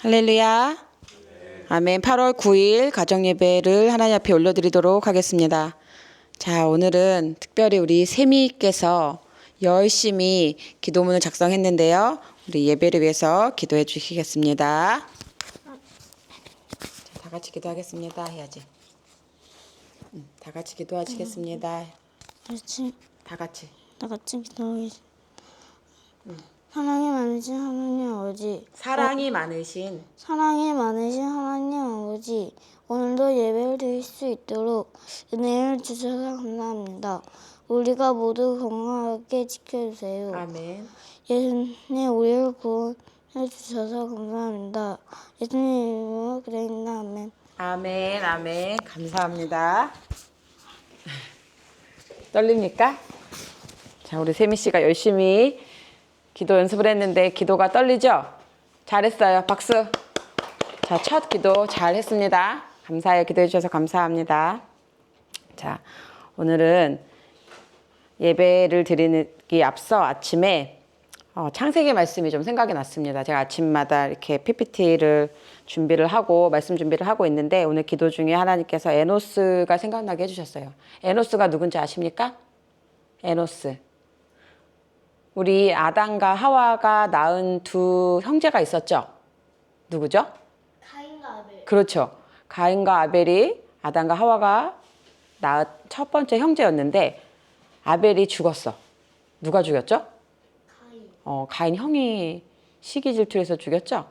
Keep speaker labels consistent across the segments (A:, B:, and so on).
A: 할렐루야. 아멘. 8월 9일 가정예배를 하나님 앞에 올려드리도록 하겠습니다. 자, 오늘은 특별히 우리 세미께서 열심히 기도문을 작성했는데요. 우리 예배를 위해서 기도해 주시겠습니다. 자, 다 같이 기도하겠습니다. 해야지. 다 같이 기도하시겠습니다.
B: 그렇지.
A: 다 같이.
B: 다 같이 기도하겠습니다. 사랑이 많으신 하나님 아버지,
A: 사랑이 많으신
B: 하나님 아버지, 오늘도 예배를 드릴 수 있도록 은혜를 주셔서 감사합니다. 우리가 모두 건강하게 지켜주세요.
A: 아멘.
B: 예수님 우리를 구원해 주셔서 감사합니다. 예수님 이름으로 기도합니다. 아멘.
A: 아멘. 아멘. 감사합니다. 떨립니까? 자, 우리 세미 씨가 열심히 기도 연습을 했는데 기도가 떨리죠? 잘했어요. 박수. 자, 첫 기도 잘했습니다. 감사해요. 기도해 주셔서 감사합니다. 자, 오늘은 예배를 드리기 앞서 아침에 창세기 말씀이 좀 생각이 났습니다. 제가 아침마다 이렇게 PPT를 준비를 하고 말씀 준비를 하고 있는데 오늘 기도 중에 하나님께서 에노스가 생각나게 해주셨어요. 에노스가 누군지 아십니까? 에노스. 우리 아담과 하와가 낳은 두 형제가 있었죠? 누구죠?
B: 가인과 아벨.
A: 그렇죠. 가인과 아벨이 아담과 하와가 낳은 첫 번째 형제였는데 아벨이 죽었어. 누가 죽였죠? 가인 형이 시기 질투해서 죽였죠.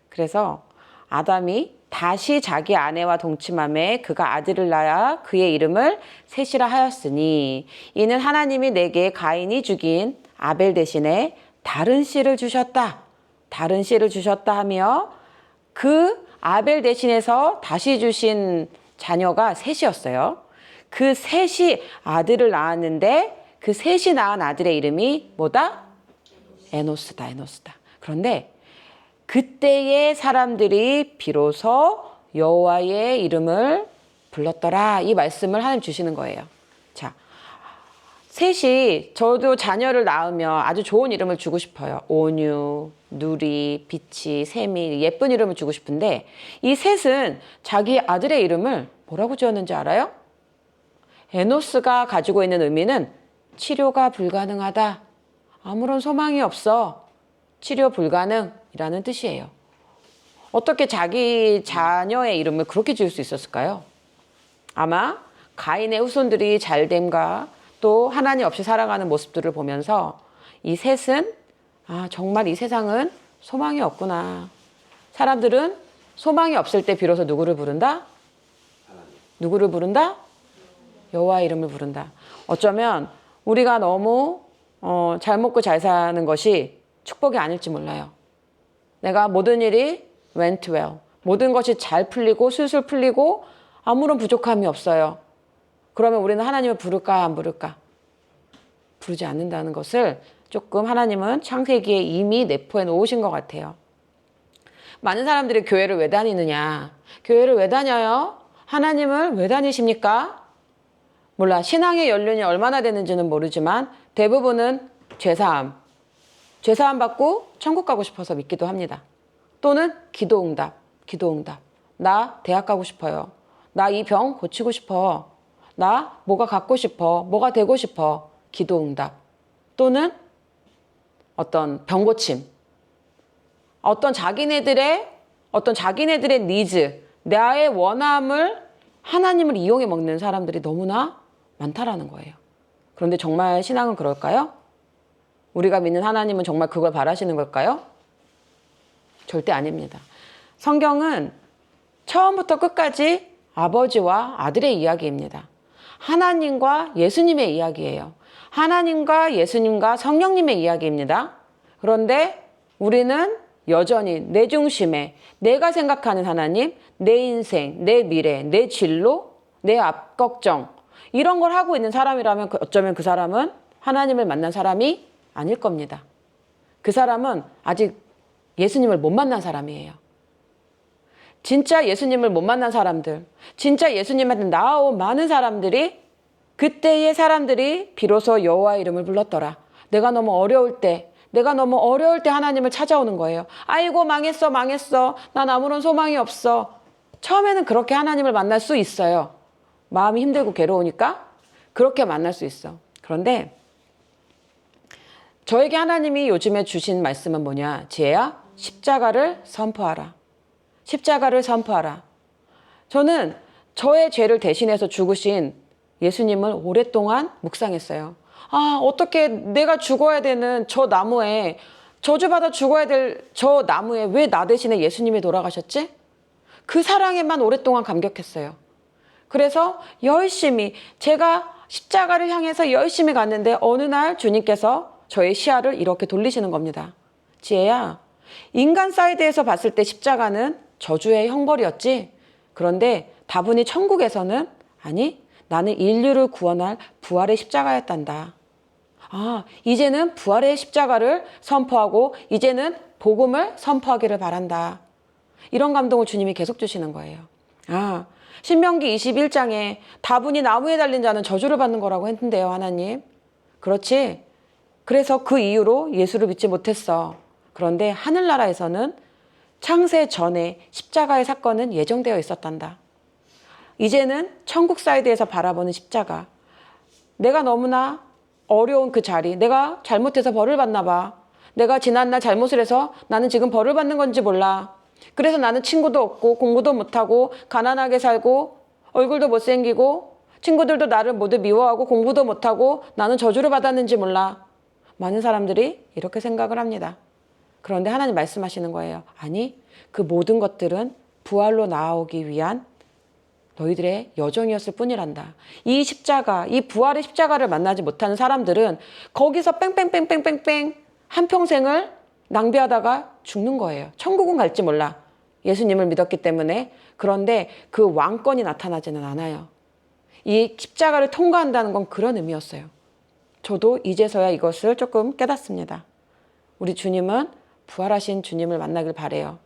A: 그래서 아담이 다시 자기 아내와 동침함에 그가 아들을 낳아 그의 이름을 셋이라 하였으니 이는 하나님이 내게 가인이 죽인 아벨 대신에 다른 씨를 주셨다. 다른 씨를 주셨다 하며 그 아벨 대신해서 다시 주신 자녀가 셋이었어요. 그 셋이 아들을 낳았는데 그 셋이 낳은 아들의 이름이 뭐다? 에노스다. 그런데 그때의 사람들이 비로소 여호와의 이름을 불렀더라. 이 말씀을 하나님 주시는 거예요. 자, 셋이 저도 자녀를 낳으면 아주 좋은 이름을 주고 싶어요. 온유, 누리, 비치, 세미 예쁜 이름을 주고 싶은데 이 셋은 자기 아들의 이름을 뭐라고 지었는지 알아요? 에노스가 가지고 있는 의미는 치료가 불가능하다. 아무런 소망이 없어. 치료 불가능이라는 뜻이에요. 어떻게 자기 자녀의 이름을 그렇게 지을 수 있었을까요? 아마 가인의 후손들이 잘됨과 또 하나님 없이 살아가는 모습들을 보면서 이 셋은 정말 이 세상은 소망이 없구나. 사람들은 소망이 없을 때 비로소 누구를 부른다? 누구를 부른다? 여호와 이름을 부른다. 어쩌면 우리가 너무 잘 먹고 잘 사는 것이 축복이 아닐지 몰라요. 내가 모든 일이 went well. 모든 것이 잘 풀리고 술술 풀리고 아무런 부족함이 없어요. 그러면 우리는 하나님을 부를까 안 부를까? 부르지 않는다는 것을 조금 하나님은 창세기에 이미 내포해 놓으신 것 같아요. 많은 사람들이 교회를 왜 다니느냐? 교회를 왜 다녀요? 하나님을 왜 다니십니까? 몰라. 신앙의 연륜이 얼마나 되는지는 모르지만 대부분은 죄사함 받고 천국 가고 싶어서 믿기도 합니다. 또는 기도응답. 나 대학 가고 싶어요. 나 이 병 고치고 싶어. 나 뭐가 갖고 싶어. 뭐가 되고 싶어. 기도응답. 또는 어떤 병고침. 어떤 자기네들의 니즈, 나의 원함을 하나님을 이용해 먹는 사람들이 너무나 많다라는 거예요. 그런데 정말 신앙은 그럴까요? 우리가 믿는 하나님은 정말 그걸 바라시는 걸까요? 절대 아닙니다. 성경은 처음부터 끝까지 아버지와 아들의 이야기입니다. 하나님과 예수님의 이야기예요. 하나님과 예수님과 성령님의 이야기입니다. 그런데 우리는 여전히 내 중심에 내가 생각하는 하나님, 내 인생, 내 미래, 내 진로, 내 앞걱정 이런 걸 하고 있는 사람이라면 어쩌면 그 사람은 하나님을 만난 사람이 아닐 겁니다. 그 사람은 아직 예수님을 못 만난 사람이에요. 진짜 예수님을 못 만난 사람들, 진짜 예수님한테 나아온 많은 사람들이 그때의 사람들이 비로소 여호와 이름을 불렀더라. 내가 너무 어려울 때, 내가 너무 어려울 때 하나님을 찾아오는 거예요. 아이고 망했어 망했어. 난 아무런 소망이 없어. 처음에는 그렇게 하나님을 만날 수 있어요. 마음이 힘들고 괴로우니까 그렇게 만날 수 있어. 그런데 저에게 하나님이 요즘에 주신 말씀은 뭐냐? 지혜야, 십자가를 선포하라. 십자가를 선포하라. 저는 저의 죄를 대신해서 죽으신 예수님을 오랫동안 묵상했어요. 아, 어떻게 내가 죽어야 되는 저 나무에, 저주받아 죽어야 될 저 나무에 왜 나 대신에 예수님이 돌아가셨지? 그 사랑에만 오랫동안 감격했어요. 그래서 열심히 제가 십자가를 향해서 열심히 갔는데 어느 날 주님께서 저의 시야를 이렇게 돌리시는 겁니다. 지혜야, 인간 사이드에서 봤을 때 십자가는 저주의 형벌이었지. 그런데 다분히 천국에서는 아니, 나는 인류를 구원할 부활의 십자가였단다. 아, 이제는 부활의 십자가를 선포하고 이제는 복음을 선포하기를 바란다. 이런 감동을 주님이 계속 주시는 거예요. 아, 신명기 21장에 다분히 나무에 달린 자는 저주를 받는 거라고 했는데요, 하나님. 그렇지. 그래서 그 이유로 예수를 믿지 못했어. 그런데 하늘나라에서는 창세 전에 십자가의 사건은 예정되어 있었단다. 이제는 천국 사이드에서 바라보는 십자가. 내가 너무나 어려운 그 자리, 내가 잘못해서 벌을 받나 봐. 내가 지난날 잘못을 해서 나는 지금 벌을 받는 건지 몰라. 그래서 나는 친구도 없고 공부도 못하고 가난하게 살고 얼굴도 못생기고 친구들도 나를 모두 미워하고 공부도 못하고 나는 저주를 받았는지 몰라. 많은 사람들이 이렇게 생각을 합니다. 그런데 하나님 말씀하시는 거예요. 아니, 그 모든 것들은 부활로 나오기 위한 너희들의 여정이었을 뿐이란다. 이 십자가, 이 부활의 십자가를 만나지 못하는 사람들은 거기서 뺑뺑뺑뺑뺑뺑 한평생을 낭비하다가 죽는 거예요. 천국은 갈지 몰라. 예수님을 믿었기 때문에. 그런데 그 왕권이 나타나지는 않아요. 이 십자가를 통과한다는 건 그런 의미였어요. 저도 이제서야 이것을 조금 깨닫습니다. 우리 주님은 부활하신 주님을 만나길 바래요.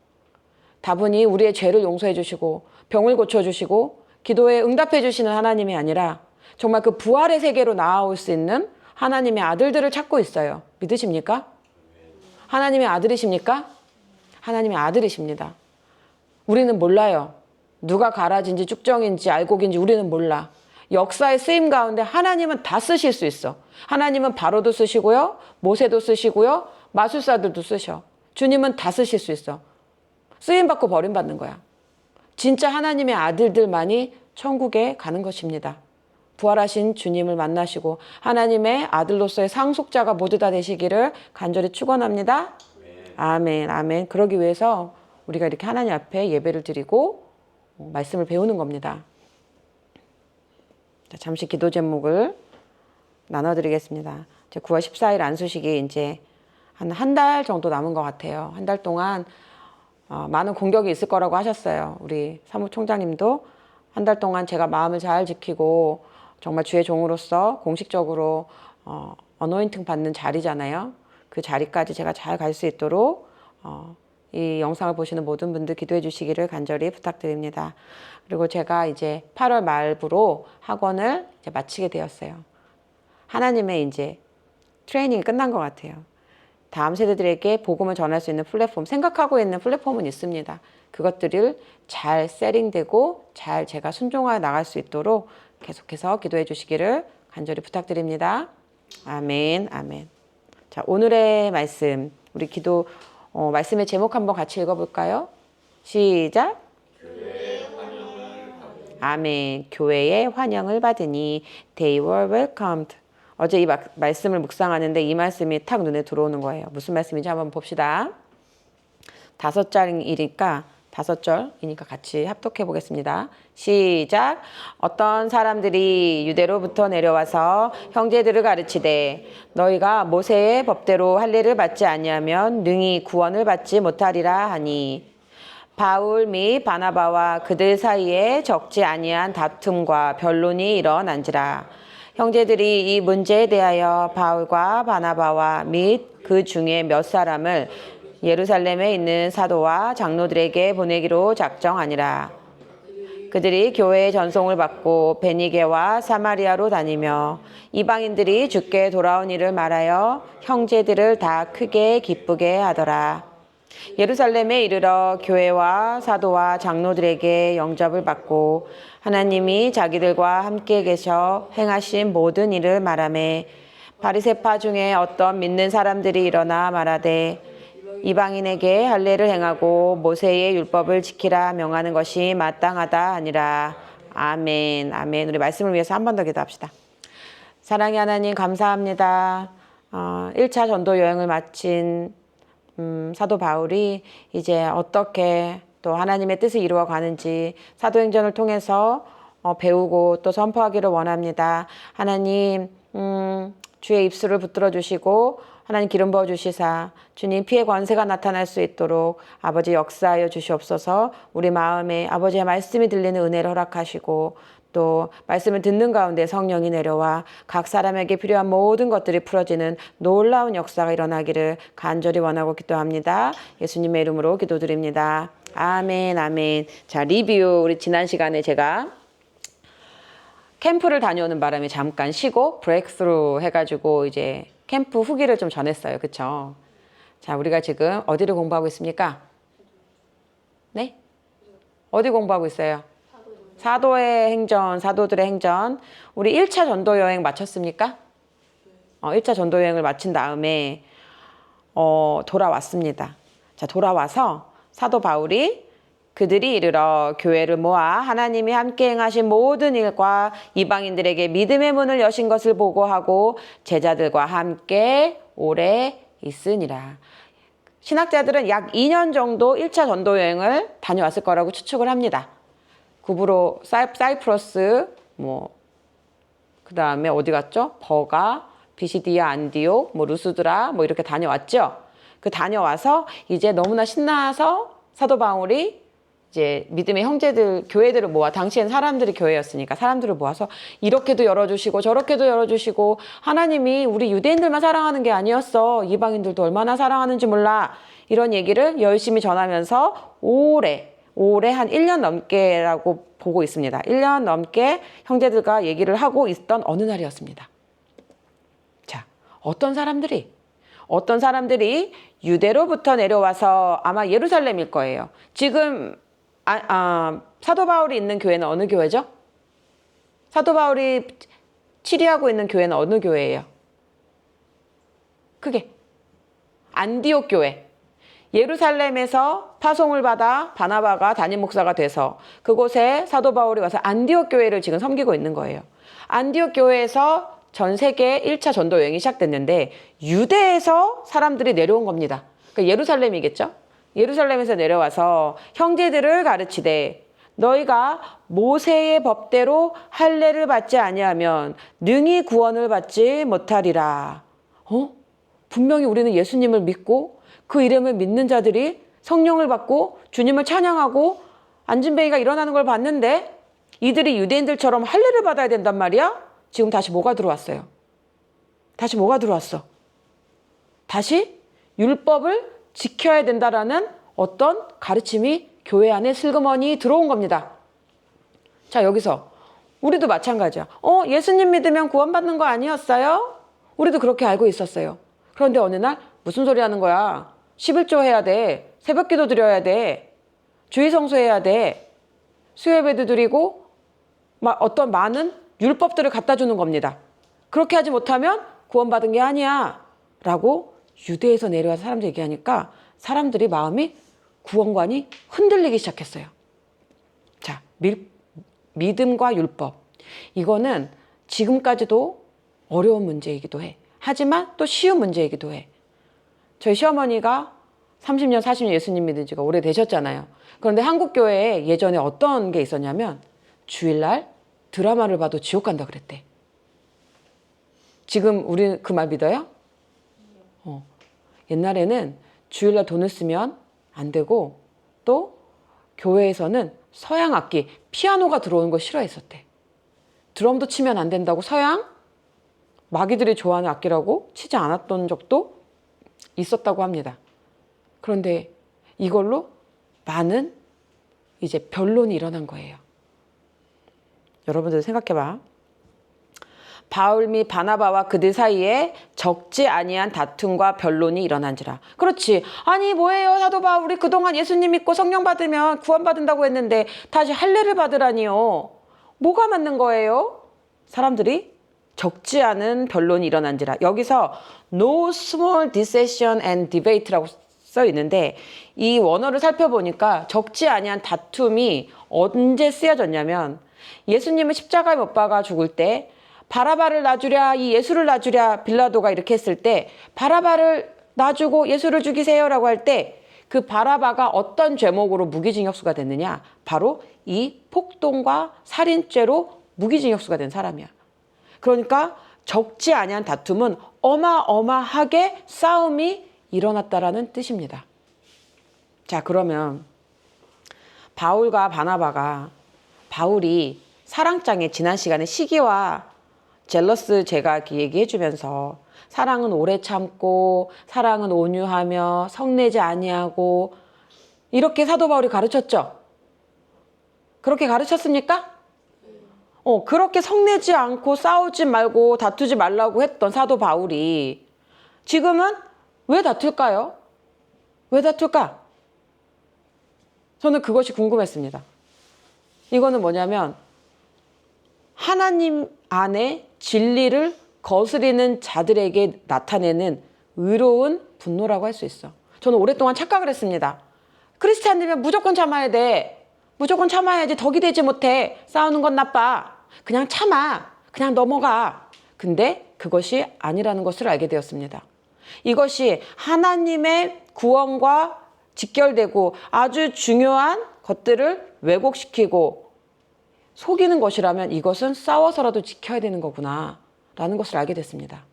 A: 다분히 우리의 죄를 용서해 주시고 병을 고쳐주시고 기도에 응답해 주시는 하나님이 아니라 정말 그 부활의 세계로 나아올 수 있는 하나님의 아들들을 찾고 있어요. 믿으십니까? 하나님의 아들이십니까? 하나님의 아들이십니다. 우리는 몰라요. 누가 가라진지 쭉정인지 알곡인지 우리는 몰라. 역사의 쓰임 가운데 하나님은 다 쓰실 수 있어. 하나님은 바로도 쓰시고요. 모세도 쓰시고요. 마술사들도 쓰셔. 주님은 다 쓰실 수 있어. 쓰임받고 버림받는 거야. 진짜 하나님의 아들들만이 천국에 가는 것입니다. 부활하신 주님을 만나시고 하나님의 아들로서의 상속자가 모두 다 되시기를 간절히 축원합니다. 아멘, 아멘. 그러기 위해서 우리가 이렇게 하나님 앞에 예배를 드리고 말씀을 배우는 겁니다. 자, 잠시 기도 제목을 나눠드리겠습니다. 9월 14일 안수식이 이제 한 달 정도 남은 것 같아요. 한 달 동안 많은 공격이 있을 거라고 하셨어요. 우리 사무총장님도 한 달 동안 제가 마음을 잘 지키고 정말 주의 종으로서 공식적으로 어노인팅 받는 자리잖아요. 그 자리까지 제가 잘 갈 수 있도록 이 영상을 보시는 모든 분들 기도해 주시기를 간절히 부탁드립니다. 그리고 제가 이제 8월 말부로 학원을 이제 마치게 되었어요. 하나님의 이제 트레이닝이 끝난 것 같아요. 다음 세대들에게 복음을 전할 수 있는 플랫폼, 생각하고 있는 플랫폼은 있습니다. 그것들을 잘 세팅되고 잘 제가 순종하여 나갈 수 있도록 계속해서 기도해 주시기를 간절히 부탁드립니다. 아멘, 아멘. 자, 오늘의 말씀, 우리 기도 말씀의 제목 한번 같이 읽어볼까요? 시작. 아멘. 교회의 환영을 받으니 they were welcomed. 어제 이 말씀을 묵상하는데 이 말씀이 탁 눈에 들어오는 거예요. 무슨 말씀인지 한번 봅시다. 5절이니까 같이 합독해 보겠습니다. 시작. 어떤 사람들이 유대로부터 내려와서 형제들을 가르치되 너희가 모세의 법대로 할례를 받지 아니하면 능히 구원을 받지 못하리라 하니 바울 및 바나바와 그들 사이에 적지 아니한 다툼과 변론이 일어난지라. 형제들이 이 문제에 대하여 바울과 바나바와 및 그 중에 몇 사람을 예루살렘에 있는 사도와 장로들에게 보내기로 작정하니라. 그들이 교회의 전송을 받고 베니게와 사마리아로 다니며 이방인들이 주께 돌아온 일을 말하여 형제들을 다 크게 기쁘게 하더라. 예루살렘에 이르러 교회와 사도와 장로들에게 영접을 받고 하나님이 자기들과 함께 계셔 행하신 모든 일을 말하매 바리새파 중에 어떤 믿는 사람들이 일어나 말하되 이방인에게 할례를 행하고 모세의 율법을 지키라 명하는 것이 마땅하다 하니라. 아멘. 아멘. 우리 말씀을 위해서 한 번 더 기도합시다. 사랑의 하나님 감사합니다. 1차 전도 여행을 마친 사도 바울이 이제 어떻게 또 하나님의 뜻을 이루어 가는지 사도행전을 통해서 배우고 또 선포하기를 원합니다. 하나님 주의 입술을 붙들어 주시고 하나님 기름 부어 주시사 주님 피해 권세가 나타날 수 있도록 아버지 역사하여 주시옵소서. 우리 마음에 아버지의 말씀이 들리는 은혜를 허락하시고 또 말씀을 듣는 가운데 성령이 내려와 각 사람에게 필요한 모든 것들이 풀어지는 놀라운 역사가 일어나기를 간절히 원하고 기도합니다. 예수님의 이름으로 기도드립니다. 아멘 아멘. 자, 리뷰. 우리 지난 시간에 제가 캠프를 다녀오는 바람에 잠깐 쉬고 브레이크스루 해가지고 이제 캠프 후기를 좀 전했어요. 그쵸? 자, 우리가 지금 어디를 공부하고 있습니까? 네? 어디 공부하고 있어요? 사도의 행전, 사도들의 행전. 우리 1차 전도 여행 마쳤습니까? 1차 전도 여행을 마친 다음에 돌아왔습니다. 자, 돌아와서 사도 바울이 그들이 이르러 교회를 모아 하나님이 함께 행하신 모든 일과 이방인들에게 믿음의 문을 여신 것을 보고하고 제자들과 함께 오래 있으니라. 신학자들은 약 2년 정도 1차 전도 여행을 다녀왔을 거라고 추측을 합니다. 구브로, 사이프러스, 그 다음에 어디 갔죠? 버가, 비시디아, 안디옥, 루스드라, 이렇게 다녀왔죠? 그 다녀와서 이제 너무나 신나서 사도 바울이 이제 믿음의 형제들, 교회들을 모아, 당시엔 사람들이 교회였으니까 사람들을 모아서 이렇게도 열어주시고 저렇게도 열어주시고 하나님이 우리 유대인들만 사랑하는 게 아니었어. 이방인들도 얼마나 사랑하는지 몰라. 이런 얘기를 열심히 전하면서 오래 한 1년 넘게라고 보고 있습니다. 1년 넘게 형제들과 얘기를 하고 있던 어느 날이었습니다. 자, 어떤 사람들이 유대로부터 내려와서 아마 예루살렘일 거예요. 지금 사도 바울이 있는 교회는 어느 교회죠? 사도 바울이 치리하고 있는 교회는 어느 교회예요? 크게. 안디옥 교회. 예루살렘에서 파송을 받아 바나바가 담임 목사가 돼서 그곳에 사도 바울이 와서 안디옥 교회를 지금 섬기고 있는 거예요. 안디옥 교회에서 전 세계 1차 전도 여행이 시작됐는데 유대에서 사람들이 내려온 겁니다. 그러니까 예루살렘이겠죠? 예루살렘에서 내려와서 형제들을 가르치되 너희가 모세의 법대로 할례를 받지 아니하면 능히 구원을 받지 못하리라. 분명히 우리는 예수님을 믿고 그 이름을 믿는 자들이 성령을 받고 주님을 찬양하고 안진뱅이가 일어나는 걸 봤는데 이들이 유대인들처럼 할례를 받아야 된단 말이야? 지금 다시 뭐가 들어왔어요? 다시 뭐가 들어왔어? 다시 율법을 지켜야 된다라는 어떤 가르침이 교회 안에 슬그머니 들어온 겁니다. 자, 여기서 우리도 마찬가지야. 예수님 믿으면 구원받는 거 아니었어요? 우리도 그렇게 알고 있었어요. 그런데 어느 날 무슨 소리 하는 거야? 11조 해야 돼. 새벽기도 드려야 돼. 주의 성수해야 돼. 수요예배도 드리고 어떤 많은 율법들을 갖다 주는 겁니다. 그렇게 하지 못하면 구원받은 게 아니야 라고 유대에서 내려와서 사람들이 얘기하니까 사람들이 마음이 구원관이 흔들리기 시작했어요. 자, 믿음과 율법. 이거는 지금까지도 어려운 문제이기도 해. 하지만 또 쉬운 문제이기도 해. 저희 시어머니가 30년, 40년 예수님 믿은 지가 오래되셨잖아요. 그런데 한국교회에 예전에 어떤 게 있었냐면 주일날 드라마를 봐도 지옥 간다 그랬대. 지금 우리 그 말 믿어요? 옛날에는 주일날 돈을 쓰면 안 되고 또 교회에서는 서양 악기, 피아노가 들어오는 거 싫어했었대. 드럼도 치면 안 된다고 서양 마귀들이 좋아하는 악기라고 치지 않았던 적도 있었다고 합니다. 그런데 이걸로 많은 이제 변론이 일어난 거예요. 여러분들 생각해봐. 바울 및 바나바와 그들 사이에 적지 아니한 다툼과 변론이 일어난지라. 그렇지. 아니 뭐예요 사도 바울이 그동안 예수님 믿고 성령 받으면 구원받는다고 했는데 다시 할례를 받으라니요. 뭐가 맞는 거예요? 사람들이 적지 않은 변론이 일어난지라. 여기서 no small dissension and debate라고 써 있는데 이 원어를 살펴보니까 적지 아니한 다툼이 언제 쓰여졌냐면 예수님을 십자가에 못 박아 죽을 때 바라바를 놔주랴 이 예수를 놔주랴 빌라도가 이렇게 했을 때 바라바를 놔주고 예수를 죽이세요라고 할 때 그 바라바가 어떤 죄목으로 무기징역수가 됐느냐? 바로 이 폭동과 살인죄로 무기징역수가 된 사람이야. 그러니까 적지 아니한 다툼은 어마어마하게 싸움이 일어났다라는 뜻입니다. 자, 그러면 바울과 바나바가 바울이 사랑장에 지난 시간에 시기와 젤러스 제가 얘기해 주면서 사랑은 오래 참고 사랑은 온유하며 성내지 아니하고 이렇게 사도 바울이 가르쳤죠. 그렇게 가르쳤습니까? 그렇게 성내지 않고 싸우지 말고 다투지 말라고 했던 사도 바울이 지금은 왜 다툴까요? 왜 다툴까? 저는 그것이 궁금했습니다. 이거는 뭐냐면 하나님 안에 진리를 거스리는 자들에게 나타내는 의로운 분노라고 할 수 있어. 저는 오랫동안 착각을 했습니다. 크리스찬이면 무조건 참아야 돼. 무조건 참아야지. 덕이 되지 못해. 싸우는 건 나빠. 그냥 참아. 그냥 넘어가. 근데 그것이 아니라는 것을 알게 되었습니다. 이것이 하나님의 구원과 직결되고 아주 중요한 것들을 왜곡시키고 속이는 것이라면 이것은 싸워서라도 지켜야 되는 거구나 라는 것을 알게 됐습니다.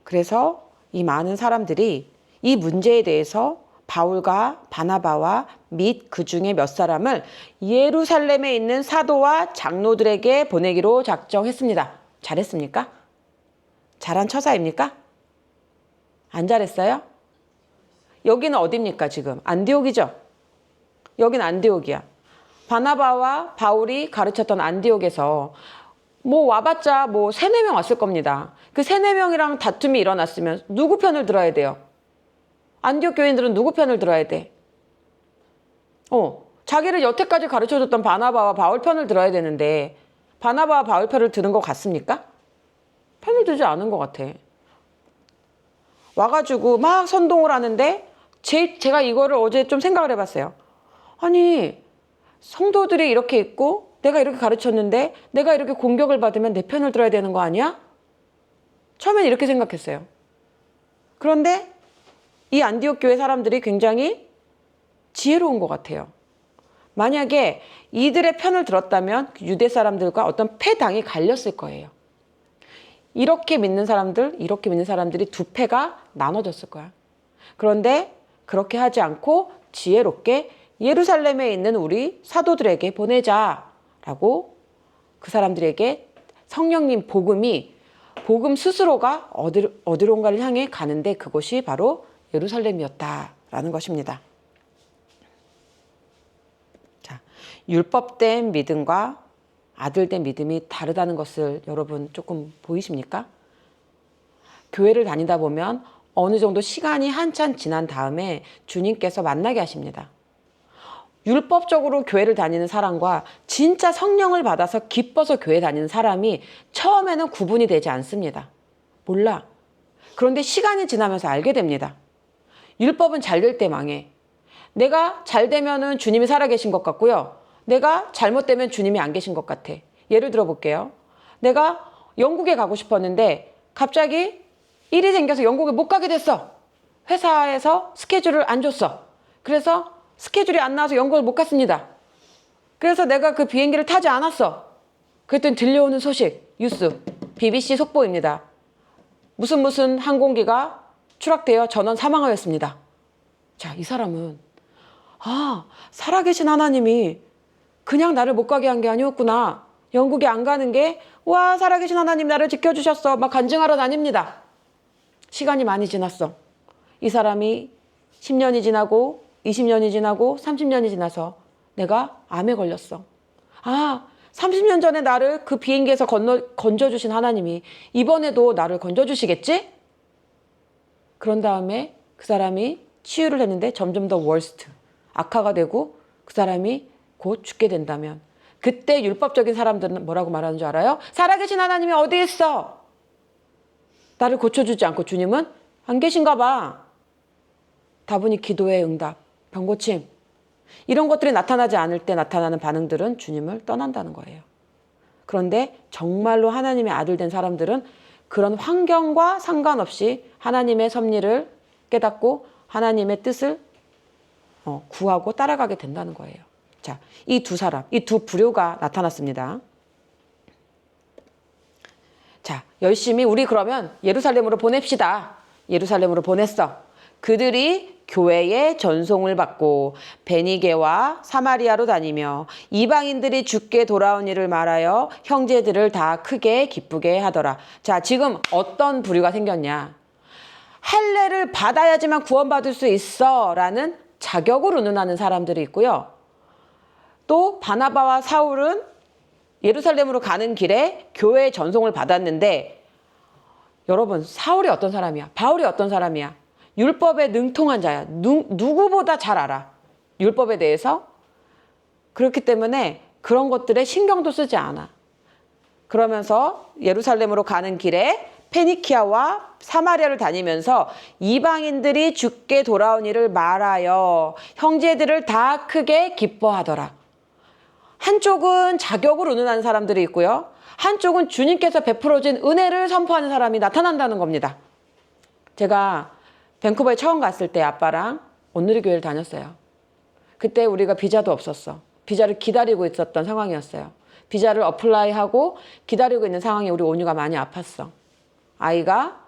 A: 그래서 이 많은 사람들이 이 문제에 대해서 바울과 바나바와 및 그 중에 몇 사람을 예루살렘에 있는 사도와 장로들에게 보내기로 작정했습니다. 잘했습니까? 잘한 처사입니까? 안 잘했어요? 여기는 어디입니까 지금? 안디옥이죠? 여긴 안디옥이야. 바나바와 바울이 가르쳤던 안디옥에서 뭐 와봤자 뭐 3-4명 왔을 겁니다. 그 3-4명이랑 다툼이 일어났으면 누구 편을 들어야 돼요? 안디옥 교인들은 누구 편을 들어야 돼? 자기를 여태까지 가르쳐줬던 바나바와 바울 편을 들어야 되는데 바나바와 바울 편을 드는 것 같습니까? 편을 들지 않은 것 같아. 와가지고 막 선동을 하는데 제가 이거를 어제 좀 생각을 해봤어요. 아니 성도들이 이렇게 있고 내가 이렇게 가르쳤는데 내가 이렇게 공격을 받으면 내 편을 들어야 되는 거 아니야? 처음엔 이렇게 생각했어요. 그런데 이 안디옥 교회 사람들이 굉장히 지혜로운 것 같아요. 만약에 이들의 편을 들었다면 유대 사람들과 어떤 패당이 갈렸을 거예요. 이렇게 믿는 사람들, 이렇게 믿는 사람들이 두 패가 나눠졌을 거야. 그런데 그렇게 하지 않고 지혜롭게 예루살렘에 있는 우리 사도들에게 보내자라고 그 사람들에게 성령님 복음 스스로가 어디론가를 향해 가는데 그것이 바로 예루살렘이었다라는 것입니다. 자, 율법된 믿음과 아들된 믿음이 다르다는 것을 여러분 조금 보이십니까? 교회를 다니다 보면 어느 정도 시간이 한참 지난 다음에 주님께서 만나게 하십니다. 율법적으로 교회를 다니는 사람과 진짜 성령을 받아서 기뻐서 교회 다니는 사람이 처음에는 구분이 되지 않습니다. 몰라. 그런데 시간이 지나면서 알게 됩니다. 율법은 잘 될 때 망해. 내가 잘 되면은 주님이 살아계신 것 같고요. 내가 잘못되면 주님이 안 계신 것 같아. 예를 들어 볼게요. 내가 영국에 가고 싶었는데 갑자기 일이 생겨서 영국에 못 가게 됐어. 회사에서 스케줄을 안 줬어. 그래서 스케줄이 안 나와서 영국을 못 갔습니다. 그래서 내가 그 비행기를 타지 않았어. 그랬더니 들려오는 소식, 뉴스, BBC 속보입니다. 무슨 항공기가 추락되어 전원 사망하였습니다. 자, 이 사람은 살아계신 하나님이 그냥 나를 못 가게 한 게 아니었구나. 영국에 안 가는 게 와 살아계신 하나님 나를 지켜주셨어. 막 간증하러 다닙니다. 시간이 많이 지났어. 이 사람이 10년이 지나고 20년이 지나고 30년이 지나서 내가 암에 걸렸어. 아, 30년 전에 나를 그 비행기에서 건져주신 하나님이 이번에도 나를 건져주시겠지? 그런 다음에 그 사람이 치유를 했는데 점점 더 월스트, 악화가 되고 그 사람이 곧 죽게 된다면 그때 율법적인 사람들은 뭐라고 말하는 줄 알아요? 살아계신 하나님이 어디 있어? 나를 고쳐주지 않고 주님은 안 계신가 봐. 다분히 기도의 응답, 병고침 이런 것들이 나타나지 않을 때 나타나는 반응들은 주님을 떠난다는 거예요. 그런데 정말로 하나님의 아들 된 사람들은 그런 환경과 상관없이 하나님의 섭리를 깨닫고 하나님의 뜻을 구하고 따라가게 된다는 거예요. 자, 이 두 사람, 이 두 부류가 나타났습니다. 자, 열심히 우리 그러면 예루살렘으로 보냅시다. 예루살렘으로 보냈어. 그들이 교회의 전송을 받고 베니게와 사마리아로 다니며 이방인들이 죽게 돌아온 일을 말하여 형제들을 다 크게 기쁘게 하더라. 자, 지금 어떤 부류가 생겼냐? 할례를 받아야지만 구원받을 수 있어 라는 자격을 운운하는 사람들이 있고요. 또 바나바와 사울은 예루살렘으로 가는 길에 교회의 전송을 받았는데 여러분, 사울이 어떤 사람이야? 바울이 어떤 사람이야? 율법에 능통한 자야. 누구보다 잘 알아. 율법에 대해서. 그렇기 때문에 그런 것들에 신경도 쓰지 않아. 그러면서 예루살렘으로 가는 길에 페니키아와 사마리아를 다니면서 이방인들이 죽게 돌아온 일을 말하여 형제들을 다 크게 기뻐하더라. 한쪽은 자격을 운운하는 사람들이 있고요. 한쪽은 주님께서 베풀어진 은혜를 선포하는 사람이 나타난다는 겁니다. 제가 밴쿠버에 처음 갔을 때 아빠랑 온누리 교회를 다녔어요. 그때 우리가 비자도 없었어. 비자를 기다리고 있었던 상황이었어요. 비자를 어플라이하고 기다리고 있는 상황에 우리 온유가 많이 아팠어. 아이가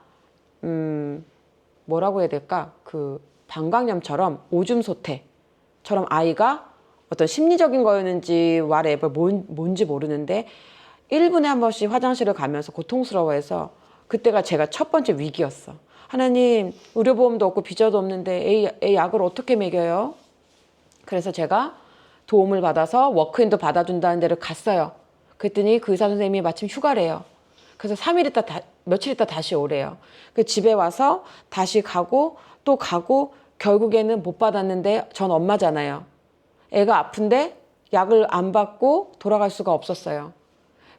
A: 뭐라고 해야 될까? 그 방광염처럼 오줌 소태처럼 아이가 어떤 심리적인 거였는지 whatever 뭔지 모르는데 1분에 한 번씩 화장실을 가면서 고통스러워해서 그때가 제가 첫 번째 위기였어. 하나님, 의료보험도 없고 비자도 없는데 애 약을 어떻게 먹여요? 그래서 제가 도움을 받아서 워크인도 받아준다는 데를 갔어요. 그랬더니 그 의사 선생님이 마침 휴가래요. 그래서 3일 있다 며칠 있다 다시 오래요. 그 집에 와서 다시 가고 또 가고 결국에는 못 받았는데 전 엄마잖아요. 애가 아픈데 약을 안 받고 돌아갈 수가 없었어요.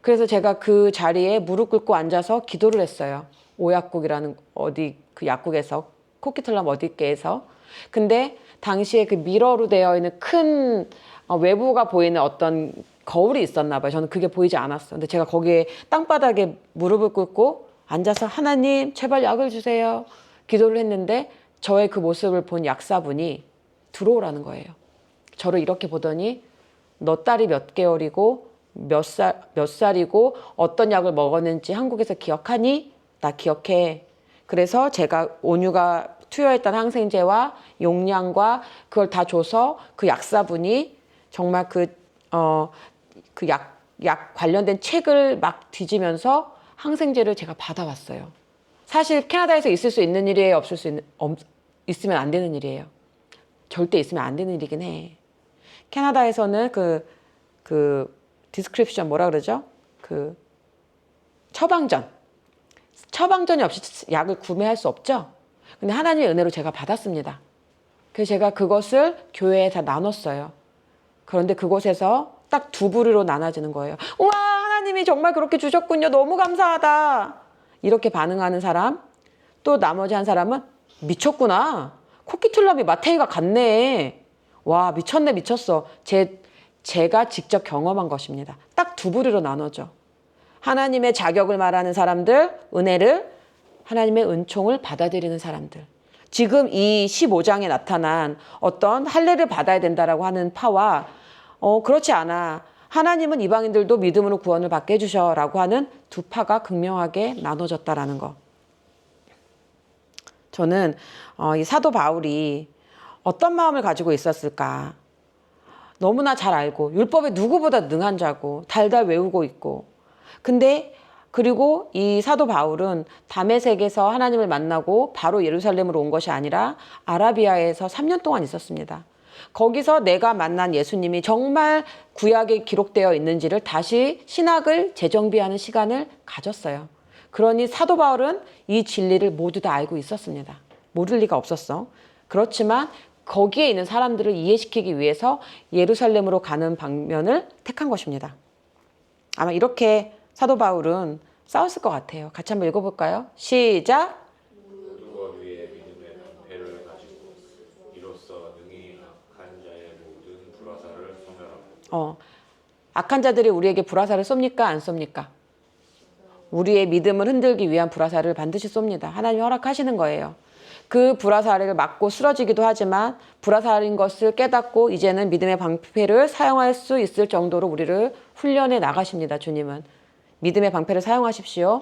A: 그래서 제가 그 자리에 무릎 꿇고 앉아서 기도를 했어요. 오약국이라는 어디 그 약국에서 코키틀람 어디께에서. 근데 당시에 그 미러로 되어 있는 큰 외부가 보이는 어떤 거울이 있었나 봐요. 저는 그게 보이지 않았어요. 근데 제가 거기에 땅바닥에 무릎을 꿇고 앉아서 하나님 제발 약을 주세요. 기도를 했는데 저의 그 모습을 본 약사분이 들어오라는 거예요. 저를 이렇게 보더니 너 딸이 몇 개월이고 몇 살이고 어떤 약을 먹었는지 한국에서 기억하니? 나 기억해. 그래서 제가 온유가 투여했던 항생제와 용량과 그걸 다 줘서 그 약사분이 정말 약 관련된 책을 막 뒤지면서 항생제를 제가 받아왔어요. 사실 캐나다에서 있을 수 있는 일이에요? 있으면 안 되는 일이에요. 절대 있으면 안 되는 일이긴 해. 캐나다에서는 그 디스크립션 뭐라 그러죠? 그 처방전이 없이 약을 구매할 수 없죠? 근데 하나님의 은혜로 제가 받았습니다. 그래서 제가 그것을 교회에 다 나눴어요. 그런데 그곳에서 딱 두 부류로 나눠지는 거예요. 우와, 하나님이 정말 그렇게 주셨군요. 너무 감사하다. 이렇게 반응하는 사람. 또 나머지 한 사람은 미쳤구나. 코키툴럼이 마테이가 같네. 와, 미쳤네, 미쳤어. 제가 직접 경험한 것입니다. 딱 두 부류로 나눠져. 하나님의 자격을 말하는 사람들, 은혜를, 하나님의 은총을 받아들이는 사람들. 지금 이 15장에 나타난 어떤 할례를 받아야 된다라고 하는 파와 그렇지 않아. 하나님은 이방인들도 믿음으로 구원을 받게 해주셔라고 하는 두 파가 극명하게 나눠졌다라는 거. 저는 이 사도 바울이 어떤 마음을 가지고 있었을까. 너무나 잘 알고 율법에 누구보다 능한 자고 달달 외우고 있고. 근데 그리고 이 사도 바울은 다메섹에서 하나님을 만나고 바로 예루살렘으로 온 것이 아니라 아라비아에서 3년 동안 있었습니다. 거기서 내가 만난 예수님이 정말 구약에 기록되어 있는지를 다시 신학을 재정비하는 시간을 가졌어요. 그러니 사도 바울은 이 진리를 모두 다 알고 있었습니다. 모를 리가 없었어. 그렇지만 거기에 있는 사람들을 이해시키기 위해서 예루살렘으로 가는 방면을 택한 것입니다. 아마 이렇게 사도 바울은 싸웠을 것 같아요. 같이 한번 읽어볼까요? 시작!
C: 모두가 위에 믿음의 방패를 가지고 이로써 능히 악한 자의 모든 불화살을 소멸하고.
A: 악한 자들이 우리에게 불화살을 쏩니까? 안 쏩니까? 우리의 믿음을 흔들기 위한 불화살을 반드시 쏩니다. 하나님이 허락하시는 거예요. 그 불화살을 맞고 쓰러지기도 하지만 불화살인 것을 깨닫고 이제는 믿음의 방패를 사용할 수 있을 정도로 우리를 훈련해 나가십니다. 주님은. 믿음의 방패를 사용하십시오.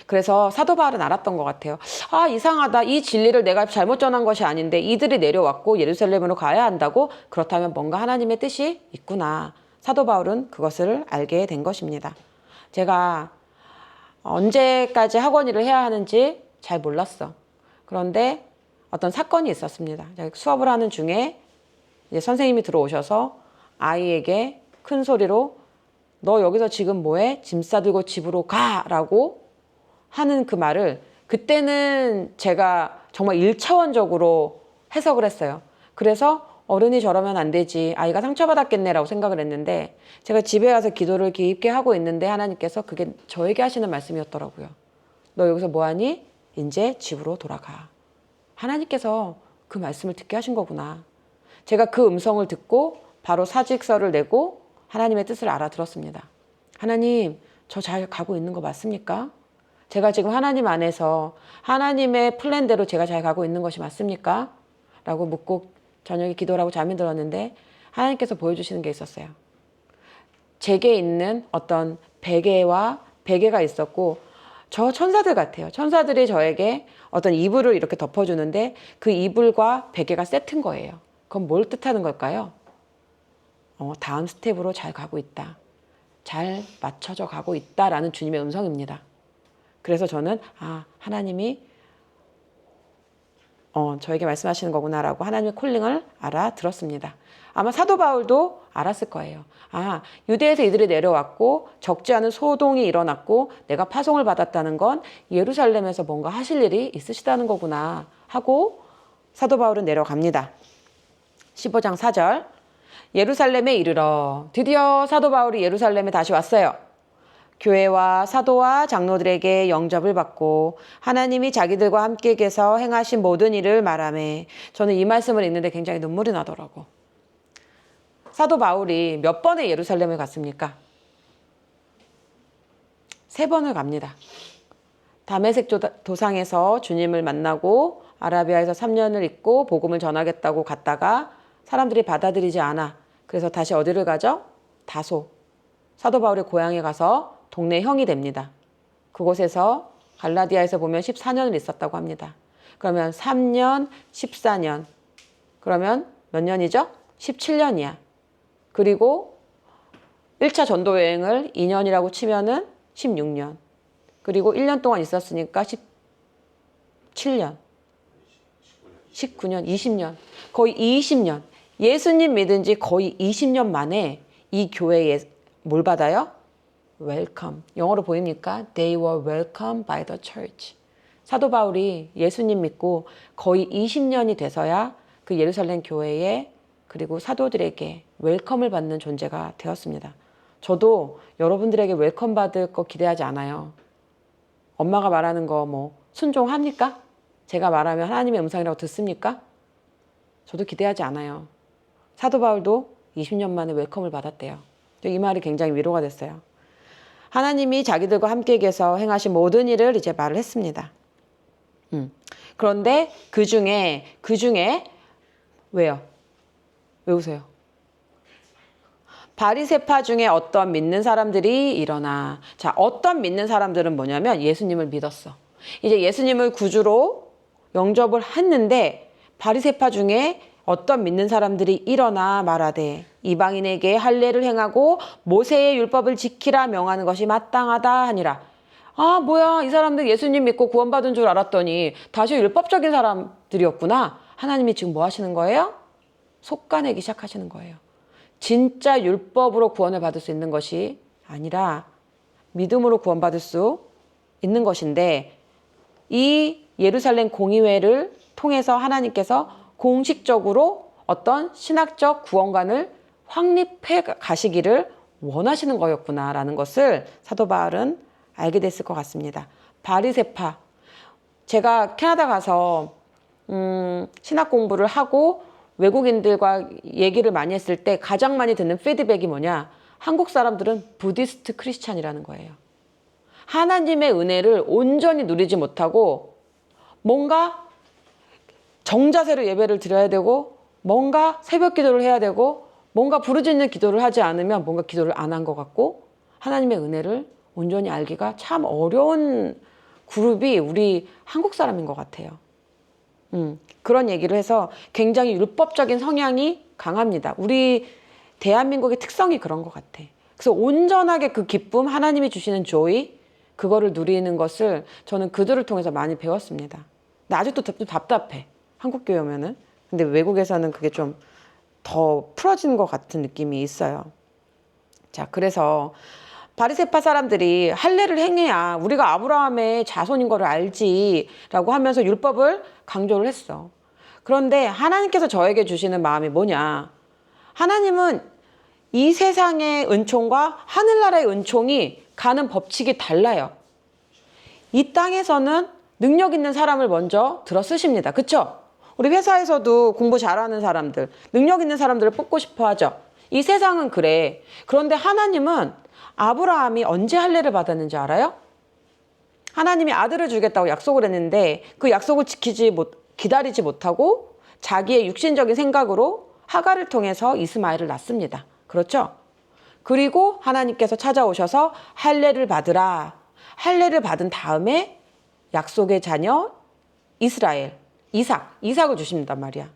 A: 그래서 사도 바울은 알았던 것 같아요. 아, 이상하다. 이 진리를 내가 잘못 전한 것이 아닌데 이들이 내려왔고 예루살렘으로 가야 한다고? 그렇다면 뭔가 하나님의 뜻이 있구나. 사도 바울은 그것을 알게 된 것입니다. 제가 언제까지 학원 일을 해야 하는지 잘 몰랐어. 그런데 어떤 사건이 있었습니다. 수업을 하는 중에 이제 선생님이 들어오셔서 아이에게 큰 소리로 너 여기서 지금 뭐해? 짐 싸들고 집으로 가라고 하는 그 말을 그때는 제가 정말 1차원적으로 해석을 했어요. 그래서 어른이 저러면 안 되지. 아이가 상처받았겠네라고 생각을 했는데 제가 집에 가서 기도를 깊게 하고 있는데 하나님께서 그게 저에게 하시는 말씀이었더라고요. 너 여기서 뭐하니? 이제 집으로 돌아가. 하나님께서 그 말씀을 듣게 하신 거구나. 제가 그 음성을 듣고 바로 사직서를 내고 하나님의 뜻을 알아들었습니다. 하나님, 저 잘 가고 있는 거 맞습니까? 제가 지금 하나님 안에서 하나님의 플랜대로 제가 잘 가고 있는 것이 맞습니까? 라고 묻고 저녁에 기도를 하고 잠이 들었는데 하나님께서 보여주시는 게 있었어요. 제게 있는 어떤 베개가 있었고 저 천사들 같아요. 천사들이 저에게 어떤 이불을 이렇게 덮어주는데 그 이불과 베개가 세트인 거예요. 그건 뭘 뜻하는 걸까요? 다음 스텝으로 잘 가고 있다. 잘 맞춰져 가고 있다라는 주님의 음성입니다. 그래서 저는 하나님이 저에게 말씀하시는 거구나라고 하나님의 콜링을 알아들었습니다. 아마 사도 바울도 알았을 거예요. 유대에서 이들이 내려왔고 적지 않은 소동이 일어났고 내가 파송을 받았다는 건 예루살렘에서 뭔가 하실 일이 있으시다는 거구나 하고 사도 바울은 내려갑니다. 15장 4절 예루살렘에 이르러 드디어 사도 바울이 예루살렘에 다시 왔어요. 교회와 사도와 장로들에게 영접을 받고 하나님이 자기들과 함께 계셔 행하신 모든 일을 말하매 저는 이 말씀을 읽는데 굉장히 눈물이 나더라고. 사도 바울이 몇 번의 예루살렘을 갔습니까? 3번을 갑니다. 다메섹 도상에서 주님을 만나고 아라비아에서 3년을 있고 복음을 전하겠다고 갔다가 사람들이 받아들이지 않아. 그래서 다시 어디를 가죠? 다소. 사도 바울의 고향에 가서 동네 형이 됩니다. 그곳에서 갈라디아에서 보면 14년을 있었다고 합니다. 그러면 3년, 14년. 그러면 몇 년이죠? 17년이야. 그리고 1차 전도 여행을 2년이라고 치면은 16년. 그리고 1년 동안 있었으니까 17년. 19년, 20년. 거의 20년. 예수님 믿은 지 거의 20년 만에 이 교회에 뭘 받아요? Welcome. 영어로 보입니까? They were welcomed by the church. 사도 바울이 예수님 믿고 거의 20년이 돼서야 그 예루살렘 교회에 그리고 사도들에게 웰컴을 받는 존재가 되었습니다. 저도 여러분들에게 웰컴 받을 거 기대하지 않아요. 엄마가 말하는 거 순종합니까? 제가 말하면 하나님의 음성이라고 듣습니까? 저도 기대하지 않아요. 사도 바울도 20년 만에 웰컴을 받았대요. 이 말이 굉장히 위로가 됐어요. 하나님이 자기들과 함께 계셔 행하신 모든 일을 이제 말을 했습니다. 그런데 그 중에 왜요? 왜 웃어요? 바리새파 중에 어떤 믿는 사람들이 일어나. 자, 어떤 믿는 사람들은 뭐냐면 예수님을 믿었어. 이제 예수님을 구주로 영접을 했는데 바리새파 중에 어떤 믿는 사람들이 일어나 말하되 이방인에게 할례를 행하고 모세의 율법을 지키라 명하는 것이 마땅하다 하니라. 뭐야, 이 사람들 예수님 믿고 구원받은 줄 알았더니 다시 율법적인 사람들이었구나 하나님이 지금 뭐 하시는 거예요? 속가내기 시작하시는 거예요. 진짜 율법으로 구원을 받을 수 있는 것이 아니라 믿음으로 구원받을 수 있는 것인데, 이 예루살렘 공의회를 통해서 하나님께서 공식적으로 어떤 신학적 구원관을 확립해 가시기를 원하시는 거였구나라는 것을 사도 바울은 알게 됐을 것 같습니다. 바리새파, 제가 캐나다 가서 신학 공부를 하고 외국인들과 얘기를 많이 했을 때 가장 많이 듣는 피드백이 뭐냐? 한국 사람들은 부디스트 크리스찬이라는 거예요. 하나님의 은혜를 온전히 누리지 못하고 뭔가 정자세로 예배를 드려야 되고 뭔가 새벽 기도를 해야 되고 뭔가 부르짖는 기도를 하지 않으면 뭔가 기도를 안 한 것 같고, 하나님의 은혜를 온전히 알기가 참 어려운 그룹이 우리 한국 사람인 것 같아요. 그런 얘기를 해서 굉장히 율법적인 성향이 강합니다. 우리 대한민국의 특성이 그런 것 같아. 그래서 온전하게 그 기쁨, 하나님이 주시는 조이, 그거를 누리는 것을 저는 그들을 통해서 많이 배웠습니다. 근데 아직도 좀 답답해. 한국 교회 오면은. 근데 외국에서는 그게 좀 더 풀어지는 것 같은 느낌이 있어요. 자, 그래서 바리새파 사람들이 할례를 행해야 우리가 아브라함의 자손인 거를 알지라고 하면서 율법을 강조를 했어. 그런데 하나님께서 저에게 주시는 마음이 뭐냐? 하나님은 이 세상의 은총과 하늘나라의 은총이 가는 법칙이 달라요. 이 땅에서는 능력 있는 사람을 먼저 들어 쓰십니다. 그렇죠? 우리 회사에서도 공부 잘하는 사람들, 능력 있는 사람들을 뽑고 싶어 하죠. 이 세상은 그래. 그런데 하나님은 아브라함이 언제 할례를 받았는지 알아요? 하나님이 아들을 주겠다고 약속을 했는데 그 약속을 기다리지 못하고 자기의 육신적인 생각으로 하갈을 통해서 이스마엘을 낳습니다. 그렇죠? 그리고 하나님께서 찾아오셔서 할례를 받으라. 할례를 받은 다음에 약속의 자녀 이스라엘, 이삭을 주신단 말이야.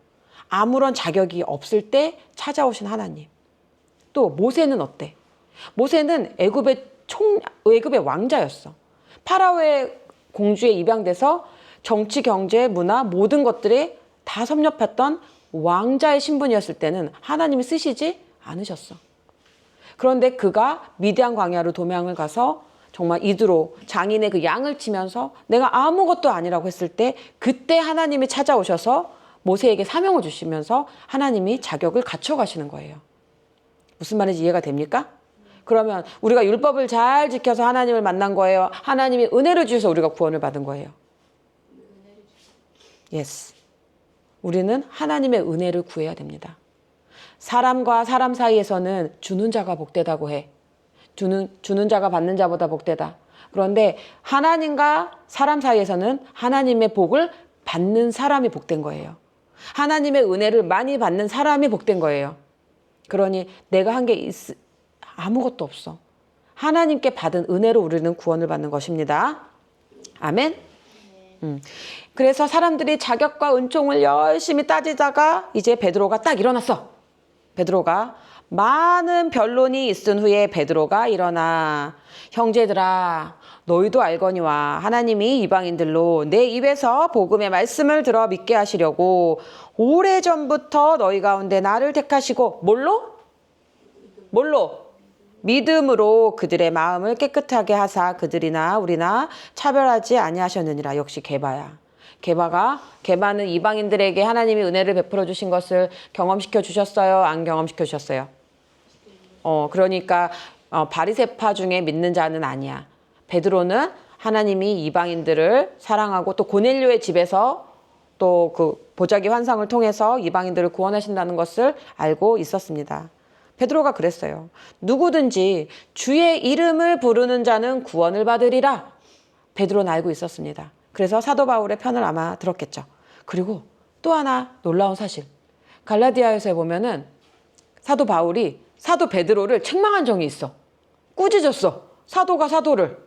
A: 아무런 자격이 없을 때 찾아오신 하나님. 또 모세는 어때? 모세는 애굽의 왕자였어. 파라오의 공주에 입양돼서 정치, 경제, 문화 모든 것들에 다 섭렵했던 왕자의 신분이었을 때는 하나님이 쓰시지 않으셨어. 그런데 그가 미디안 광야로 도망을 가서 정말 이드로 장인의 그 양을 치면서 내가 아무것도 아니라고 했을 때 그때 하나님이 찾아오셔서 모세에게 사명을 주시면서 하나님이 자격을 갖춰가시는 거예요. 무슨 말인지 이해가 됩니까? 그러면 우리가 율법을 잘 지켜서 하나님을 만난 거예요? 하나님이 은혜를 주셔서 우리가 구원을 받은 거예요? Yes. 우리는 하나님의 은혜를 구해야 됩니다. 사람과 사람 사이에서는 주는 자가 복되다고 해. 주는 자가 받는 자보다 복되다. 그런데 하나님과 사람 사이에서는 하나님의 복을 받는 사람이 복된 거예요. 하나님의 은혜를 많이 받는 사람이 복된 거예요. 그러니 내가 한 게 아무것도 없어. 하나님께 받은 은혜로 우리는 구원을 받는 것입니다. 아멘. 그래서 사람들이 자격과 은총을 열심히 따지다가 이제 베드로가 딱 일어났어. 베드로가 많은 변론이 있은 후에 베드로가 일어나 형제들아 너희도 알거니와 하나님이 이방인들로 내 입에서 복음의 말씀을 들어 믿게 하시려고 오래전부터 너희 가운데 나를 택하시고 뭘로? 믿음으로 그들의 마음을 깨끗하게 하사 그들이나 우리나 차별하지 아니하셨느니라. 역시 게바야. 게바는 이방인들에게 하나님이 은혜를 베풀어 주신 것을 경험시켜 주셨어요? 안 경험시켜 주셨어요? 그러니까 바리새파 중에 믿는 자는 아니야. 베드로는 하나님이 이방인들을 사랑하고 또 고넬료의 집에서 또 그 보자기 환상을 통해서 이방인들을 구원하신다는 것을 알고 있었습니다. 베드로가 그랬어요. 누구든지 주의 이름을 부르는 자는 구원을 받으리라. 베드로는 알고 있었습니다. 그래서 사도 바울의 편을 아마 들었겠죠. 그리고 또 하나 놀라운 사실. 갈라디아에서 보면은 사도 바울이 사도 베드로를 책망한 적이 있어. 꾸짖었어. 사도가 사도를.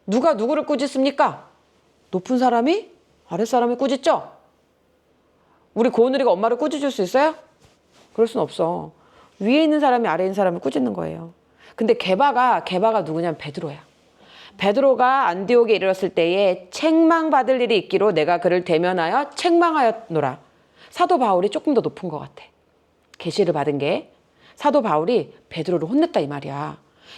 A: 누가 누구를 꾸짖습니까? 높은 사람이 아랫사람을 꾸짖죠? 우리 고은우리가 엄마를 꾸짖을 수 있어요? 그럴 순 없어. 위에 있는 사람이 아래에 있는 사람을 꾸짖는 거예요. 근데 게바가 누구냐면 베드로야. 베드로가 안디옥에 이르렀을 때에 책망받을 일이 있기로 내가 그를 대면하여 책망하였노라. 사도 바울이 조금 더 높은 것 같아. 계시를 받은 게 사도 바울이 베드로를 혼냈다 이 말이야.